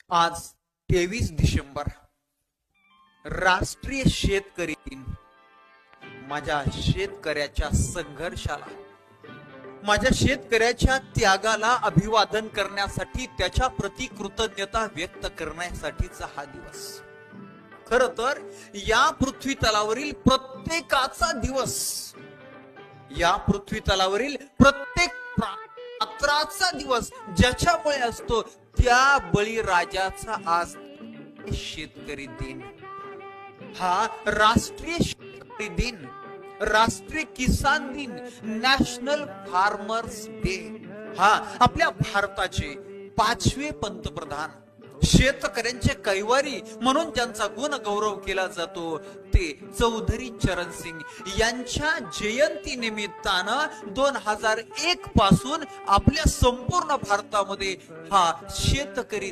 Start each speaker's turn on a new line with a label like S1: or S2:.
S1: आज 23 डिसेंबर, राष्ट्रीय शेतकरी दिन. माझ्या शेतकऱ्याच्या संघर्षाला, माझ्या शेतकऱ्याच्या त्यागाला अभिवादन करण्यासाठी, त्याच्या प्रति कृतज्ञता व्यक्त करण्यासाठीचा हा दिवस. खर तर या पृथ्वी तलावरील प्रत्येकाचा दिवस, या पृथ्वी तलावरील प्रत्येक पात्राचा दिवस ज्याच्यामुळे असतो, त्या बळीराजाचा आज शेतकरी दिन. हा राष्ट्रीय शेतकरी दिन, राष्ट्रीय किसान दिन, नॅशनल फार्मर्स डे. हा आपल्या भारताचे 5वे पंतप्रधान, शेतकऱ्यांचे कैवारी म्हणून ज्यांचा गुण गौरव केला जातो, ते चौधरी चरण सिंग यांच्या जयंती निमित्तानं 2001 पासून आपल्या संपूर्ण भारतामध्ये हा शेतकरी